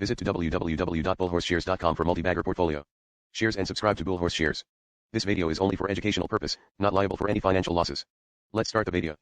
Visit to www.bullhorseshares.com for multi-bagger portfolio shares and subscribe to Bull Horse Shares. This video is only for educational purpose, not liable for any financial losses. Let's start the video.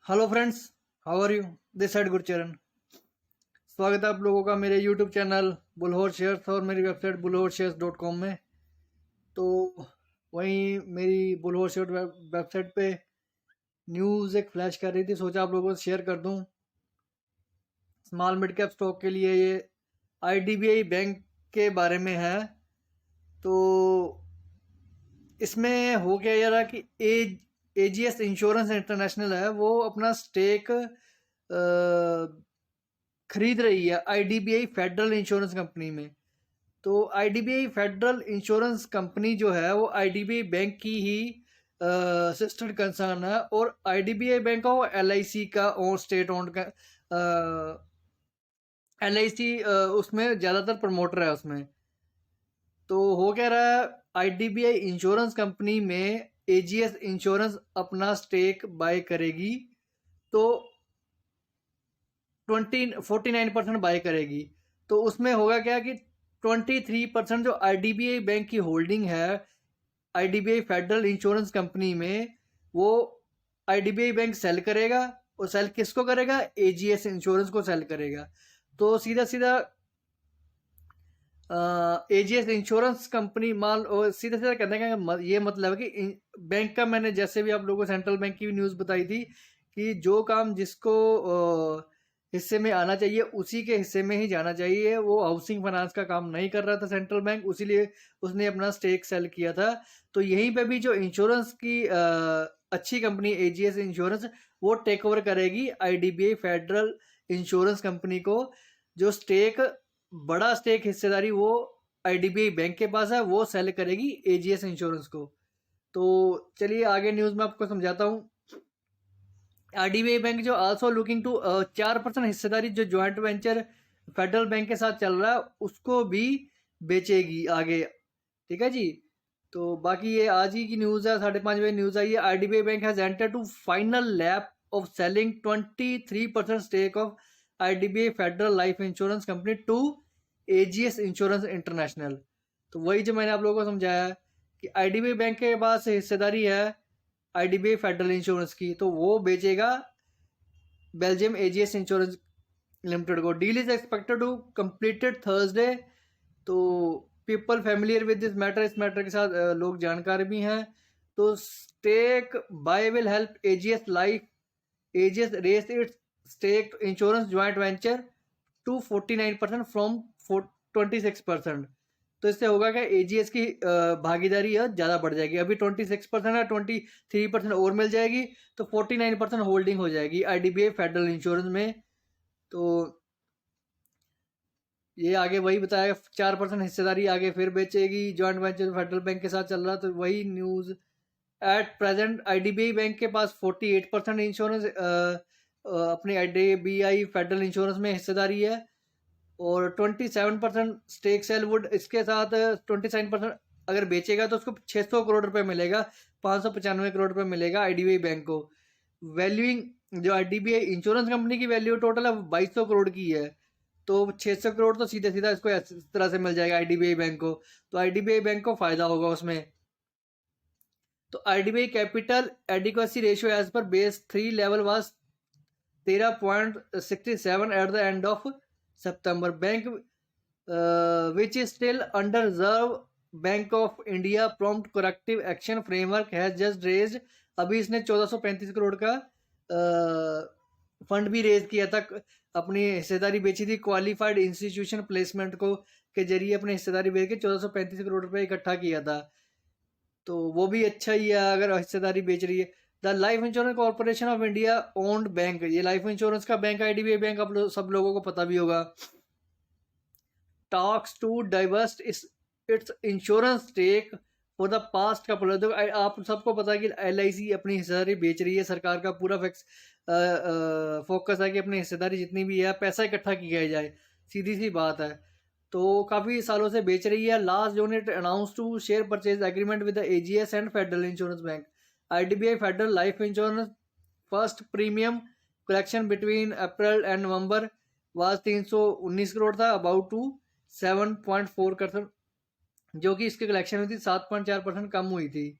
Hello friends, how are you? This side Gurcharan. स्वागत है आप लोगों का मेरे YouTube channel बुलहॉर्स shares और मेरी website bullhorsshares.com में। तो वहीं मेरी बुलहॉर्स शेयर वेबसाइट पे न्यूज़ एक फ्लैश कर रही थी, सोचा आप लोगों से शेयर कर दूं। स्मॉल मिड कैप स्टॉक के लिए ये IDBI बैंक के बारे में है। तो इसमें हो क्या यार कि AGS इंश्योरेंस इंटरनेशनल है, वो अपना स्टेक खरीद रही है IDBI फेडरल इंश्योरेंस कंपनी में। तो IDBI फेडरल इंश्योरेंस कंपनी जो है वो IDBI बैंक की ही सिस्टर कंसर्न है, और IDBI बैंक का वो LIC का और स्टेट ओन्ड का LIC उसमें ज़्यादातर प्रमोटर है उसमें। तो हो क्या रहा है, IDBI इंश्योरेंस कंपनी में AGS इंश्योरेंस अपना स्टेक बाय करेगी, तो 49% बाय करेगी। तो उसमें होगा क्या कि 23% जो IDBI बैंक की होल्डिंग है IDBI फेडरल इंश्योरेंस कंपनी में, वो IDBI बैंक सेल करेगा। और सेल किसको करेगा? AGS इंश्योरेंस को सेल करेगा। तो सीधा सीधा AGS इंश्योरेंस कंपनी और सीधा सीधा कहने का ये मतलब है कि बैंक का, मैंने जैसे भी आप लोगों को सेंट्रल बैंक की भी न्यूज़ बताई थी कि जो काम जिसको हिस्से में आना चाहिए उसी के हिस्से में ही जाना चाहिए। वो हाउसिंग फाइनेंस का काम नहीं कर रहा था सेंट्रल बैंक, उसीलिए उसने अपना स्टेक सेल किया था। तो यहीं पे भी जो इंश्योरेंस की अच्छी कंपनी AGS इंश्योरेंस, वो टेक ओवर करेगी IDBI फेडरल इंश्योरेंस कंपनी को। जो स्टेक, बड़ा स्टेक हिस्सेदारी वो IDBI बैंक के पास है, वो सेल करेगी AGS इंश्योरेंस को। तो चलिए आगे न्यूज़ में आपको समझाता हूँ। IDBI बैंक जो आल्सो लुकिंग टू 4% हिस्सेदारी जो ज्वाइंट वेंचर फेडरल बैंक के साथ चल रहा है उसको भी बेचेगी आगे। ठीक है जी। तो बाकी ये आज ही की न्यूज़ है, 5:30 बजे न्यूज़ आई है। IDBI bank has enter to final lap of selling 23% stake of IDBI federal life insurance company to AGS insurance international. तो वही जो मैंने आप लोगों को समझाया कि IDBI बैंक के पास हिस्सेदारी है IDBI फेडरल इंश्योरेंस की, तो वो बेचेगा बेल्जियम AGS इंश्योरेंस लिमिटेड को। Deal is expected to completed Thursday. तो people familiar with this matter, इस मैटर के साथ लोग जानकार भी हैं। तो stake buy will help AGS life AGS raise its stake insurance joint venture to 49% from 26%। तो इससे होगा कि AGS की भागीदारी ज़्यादा बढ़ जाएगी। अभी 26% है, 23% और मिल जाएगी, तो 49% होल्डिंग हो जाएगी IDBI फेडरल इंश्योरेंस में। तो ये आगे वही बताया, 4% हिस्सेदारी आगे फिर बेचेगी। जॉइंट वेंचर फेडरल बैंक के साथ चल रहा, तो वही news. At present IDBI bank के पास 48% इंश्योरेंस अपनी IDBI फेडरल इंश्योरेंस में हिस्सेदारी है, और 27% स्टेक सेल वुड, इसके साथ 27% अगर बेचेगा तो उसको 600 करोड़ रुपए मिलेगा, 595 करोड़ रुपए मिलेगा IDBI बैंक को। वैल्यूइंग जो IDBI इंश्योरेंस कंपनी की वैल्यू टोटल है 2200 करोड़ की है, तो 600 करोड़ तो सीधा सीधा इसको इस तरह से मिल जाएगा IDBI बैंक को। तो IDBI बैंक को फायदा होगा उसमें। तो IDBI capital adequacy ratio as per base 3 level was 13.67 at the end of September. Bank which is still under Reserve Bank of India prompt corrective action framework has just raised, अभी इसने 1435 करोड़ का fund भी raise किया था, अपनी हिस्सेदारी बेची थी क्वालिफाइड इंस्टीट्यूशन प्लेसमेंट को के जरिए अपनी हिस्सेदारी बेच के 1435 करोड़ रुपए इकट्ठा किया था। तो वो भी अच्छा ही है अगर हिस्सेदारी बेच रही है। The Life Insurance Corporation of India owned bank, ये लाइफ इंश्योरेंस का बैंक IDBI बैंक आप सब लोगों को पता भी होगा। Talks to divest its insurance stake for the past couple. तो आप सबको पता है कि LIC अपनी हिस्सेदारी बेच रही है। सरकार का पूरा फोकस है कि अपनी हिस्सेदारी जितनी भी है पैसा इकट्ठा किया जाए, सीधी सी बात है। तो काफ़ी सालों से बेच रही है। Last unit announce to share purchase agreement with the AGS and federal insurance bank. IDBI federal life insurance first premium collection between April and November was 319 crore था, अबाउट टू 7.4 करोड़, जो कि इसकी कलेक्शन हुई थी 7.4% कम हुई थी।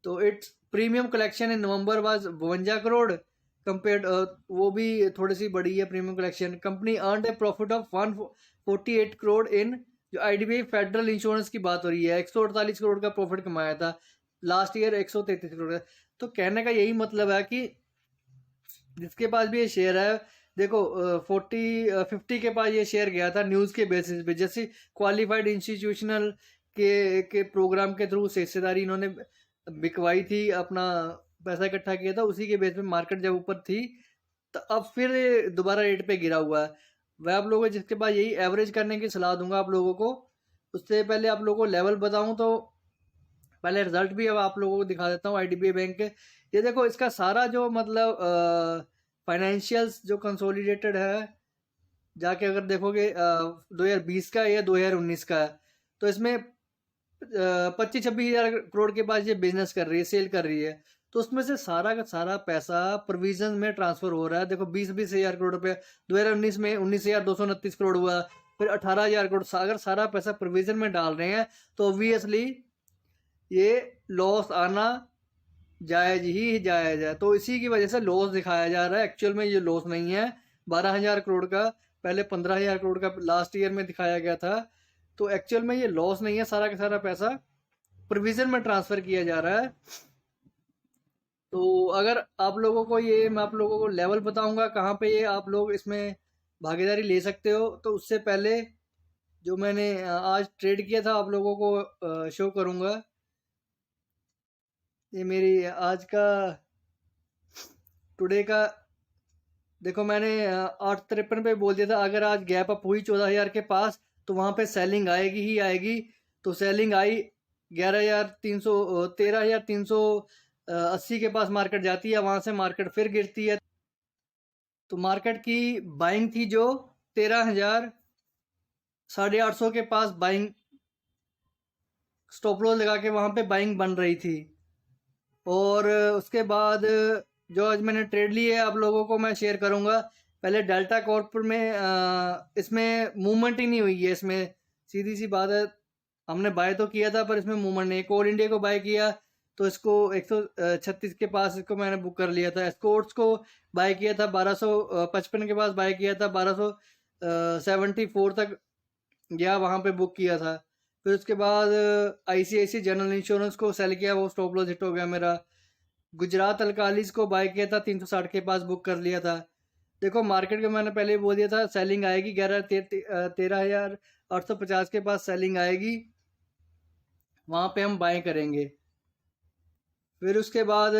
तो its premium collection in November was 52 crore compared, वो भी थोड़ी सी बड़ी है premium collection. Company earned a profit of 148 crore in, जो आईडीबीआई फेडरल इंश्योरेंस की बात हो रही है, 148 करोड़ का प्रॉफिट कमाया था लास्ट ईयर, 133 करोड़ का। तो कहने का यही मतलब है कि जिसके पास भी ये शेयर है, देखो 50 के पास ये शेयर गया था न्यूज़ के बेसिस पे, जैसे क्वालिफाइड इंस्टीट्यूशनल के प्रोग्राम के थ्रू हिस्सेदारी इन्होंने बिकवाई थी, अपना पैसा इकट्ठा किया था, उसी के बेस पे मार्केट जब ऊपर थी तो अब फिर दोबारा रेट पे गिरा हुआ है। मैं आप लोगों को जिसके पास यही एवरेज करने की सलाह दूंगा आप लोगों को। उससे पहले आप लोगों को लेवल बताऊं तो पहले रिजल्ट भी अब आप लोगों को दिखा देता हूँ आईडीबीआई बैंक के। ये देखो इसका सारा जो मतलब फाइनेंशियल्स जो कंसोलिडेटेड है, जाके अगर देखोगे 2020 का या 2019 का है, तो इसमें 25-26 हजार करोड़ के पास ये बिजनेस कर रही है, सेल कर रही है। तो उसमें से सारा का सारा पैसा प्रोविजन में ट्रांसफर हो रहा है। देखो 20-20 हजार करोड़ रुपया 2019 में 19,229 करोड़ हुआ, फिर 18,000 करोड़। अगर सारा पैसा प्रोविजन में डाल रहे हैं तो ऑब्वियसली ये लॉस आना जायज ही जायज है। तो इसी की वजह से लॉस दिखाया जा रहा है, एक्चुअल में ये लॉस नहीं है। 12,000 करोड़ का पहले 15,000 करोड़ का लास्ट ईयर में दिखाया गया था। तो एक्चुअल में ये लॉस नहीं है, सारा का सारा पैसा प्रोविजन में ट्रांसफर किया जा रहा है। तो अगर आप लोगों को ये, मैं आप लोगों को लेवल बताऊंगा कहाँ पे ये आप लोग इसमें भागीदारी ले सकते हो। तो उससे पहले जो मैंने आज ट्रेड किया था आप लोगों को शो करूंगा। ये मेरी आज का टुडे का, देखो मैंने 8:53 पे बोल दिया था अगर आज गैप अप हुई 14,000 के पास तो वहां पे सेलिंग आएगी ही आएगी। तो सेलिंग आई 11,300 13,380 के पास मार्केट जाती है, वहां से मार्केट फिर गिरती है। तो मार्केट की बाइंग थी जो 13,850 के पास बाइंग, स्टॉप लॉस लगा के वहां पे बाइंग बन रही थी। और उसके बाद जो आज मैंने ट्रेड ली है आप लोगों को मैं शेयर करूंगा। पहले डेल्टा कॉर्प में इसमें मूवमेंट ही नहीं हुई है, इसमें सीधी सी बात है, हमने बाय तो किया था पर इसमें मूवमेंट नहीं। कोल इंडिया को बाय किया तो इसको 136 के पास इसको मैंने बुक कर लिया था। एस्कॉर्ट्स को बाय किया था 1255 के पास बाय किया था, 1274 तक गया, वहां पे बुक किया था। फिर उसके बाद आईसीआईसी जनरल इंश्योरेंस को सेल किया, वो स्टॉप लॉस हिट हो गया मेरा। गुजरात अल्कालीज को बाय किया था 360 के पास बुक कर लिया था। देखो मार्केट का मैंने पहले ही बोल दिया था सेलिंग आएगी 13,850 के पास सेलिंग आएगी, वहां पे हम बाय करेंगे। फिर उसके बाद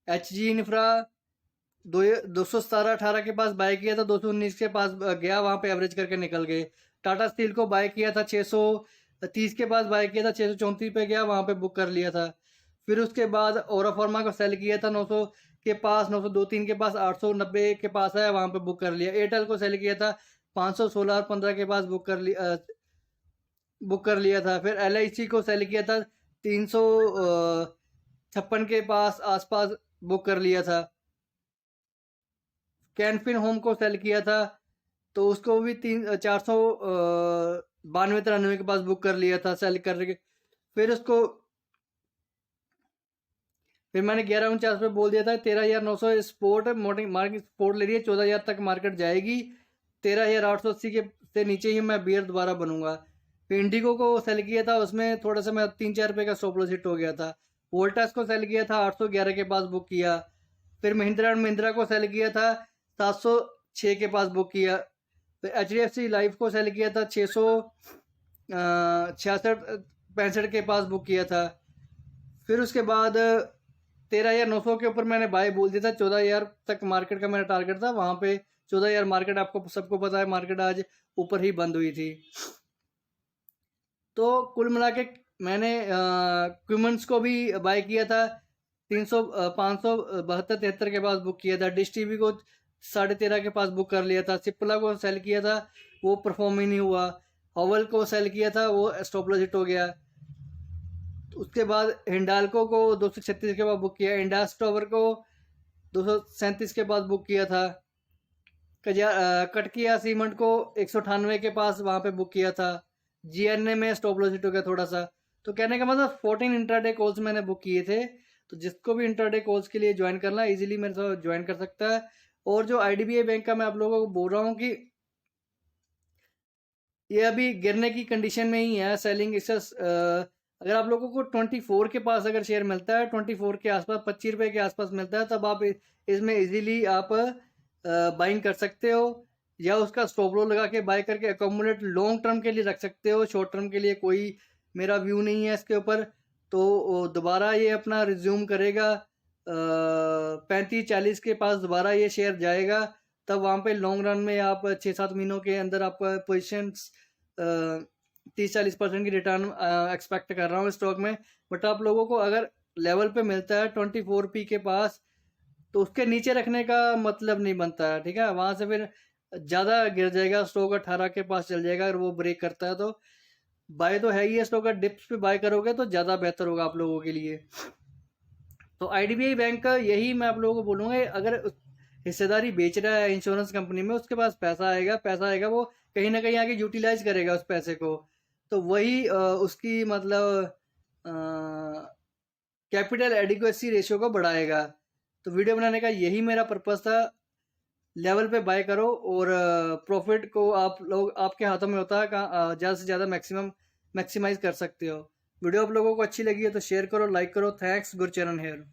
HG इंफ्रा 217-18 के पास बाय किया था, 219 के पास गया, वहां पे एवरेज करके निकल गए। टाटा स्टील को बाय किया था 630 के पास बाय किया था, 634 पे गया, वहां पे बुक कर लिया था। फिर उसके बाद ओरा फार्मा को सेल किया था 900 के पास, 902-3 के पास, 890 के पास आया, वहां पे बुक कर लिया। एयरटेल को सेल किया था 516 और 15 के पास बुक कर लिया था। फिर LIC को सेल किया था 356 के पास आसपास बुक कर लिया था। कैनफिन होम को सेल किया था तो उसको भी 492-93 के पास बुक कर लिया था सेल करके। फिर उसको फिर मैंने 1149 पे बोल दिया था 13,900 स्पोर्ट मार्केट सपोर्ट ले रही है, 14,000 तक मार्केट जाएगी, 13,880 के से नीचे ही मैं बियर दोबारा बनूंगा। फिर इंडिगो को सेल किया था, उसमें थोड़ा सा मैं 3-4 रुपये का स्टॉप लॉस हिट हो गया था। वोल्टास को सेल किया था 811 के पास बुक किया। फिर महिंद्रा एंड महिंद्रा को सेल किया था 706 के पास बुक किया। फिर HDFC लाइफ को सेल किया था 666-65 के पास बुक किया था। फिर उसके बाद 13,900 के ऊपर मैंने बाय बोल दिया था, 14,000 तक मार्केट का मेरा टारगेट था, वहां पे 14,000 मार्केट, आपको सबको पता है मार्केट आज ऊपर ही बंद हुई थी। तो कुल मिला के मैंने क्यूमेंस को भी बाय किया था 572-73 के पास बुक किया था। डिश टीवी को 13.5 के पास बुक कर लिया था। सिप्ला को सेल किया था, वो परफॉर्म ही नहीं हुआ। हॉवल को सेल किया था, वो स्टॉप लॉस हिट हो गया। उसके बाद हिंडाल्को को 236 के बाद बुक किया, इंडास टावर को 237 के पास बुक किया था, कटकिया सीमेंट को 198 के पास वहाँ पे बुक किया था, जीएनए में स्टॉप लॉस हिट हो गया थोड़ा सा। तो कहने का मतलब 14 इंट्राडे कॉल्स मैंने बुक किए थे। तो जिसको भी इंट्राडे कॉल्स के लिए ज्वाइन करना है इजीली मेरे साथ ज्वाइन कर सकता है। और जो आईडीबीआई बैंक का मैं आप लोगों को बोल रहा हूँ कि ये अभी गिरने की कंडीशन में ही है, सेलिंग इससे अगर आप लोगों को 24 के पास अगर शेयर मिलता है, 24 के आसपास 25 रुपये के आसपास मिलता है, तब आप इसमें इजीली आप बाइंग कर सकते हो, या उसका स्टॉप लॉस लगा के बाय करके अकोमुलेट लॉन्ग टर्म के लिए रख सकते हो। शॉर्ट टर्म के लिए कोई मेरा व्यू नहीं है इसके ऊपर। तो दोबारा ये अपना रिज्यूम करेगा 35-40 के पास दोबारा ये शेयर जाएगा, तब वहाँ पे लॉन्ग रन में आप 6-7 महीनों के अंदर आपका पोजिशंस 30-40% की रिटर्न एक्सपेक्ट कर रहा हूँ स्टॉक में। बट आप लोगों को अगर लेवल पे मिलता है 24p के पास, तो उसके नीचे रखने का मतलब नहीं बनता है, ठीक है। वहाँ से फिर ज़्यादा गिर जाएगा स्टॉक, 18 के पास चल जाएगा अगर वो ब्रेक करता है। तो बाय तो है ही है स्टॉक, का डिप्स पे बाय करोगे तो ज़्यादा बेहतर होगा आप लोगों के लिए। तो आईडीबीआई बैंक का यही मैं आप लोगों को बोलूँगा, अगर हिस्सेदारी बेच रहा है इंश्योरेंस कंपनी में, उसके पास पैसा आएगा, वो कहीं ना कहीं आके यूटिलाइज करेगा उस पैसे को। तो वही उसकी मतलब कैपिटल एडिक्वेसी रेशियो को बढ़ाएगा। तो वीडियो बनाने का यही मेरा पर्पस था। लेवल पे बाय करो और प्रॉफिट को आप लोग आपके हाथों में होता है, ज़्यादा से ज़्यादा मैक्सिमाइज कर सकते हो। वीडियो आप लोगों को अच्छी लगी है तो शेयर करो, लाइक करो। Thanks, Gurcharan hair.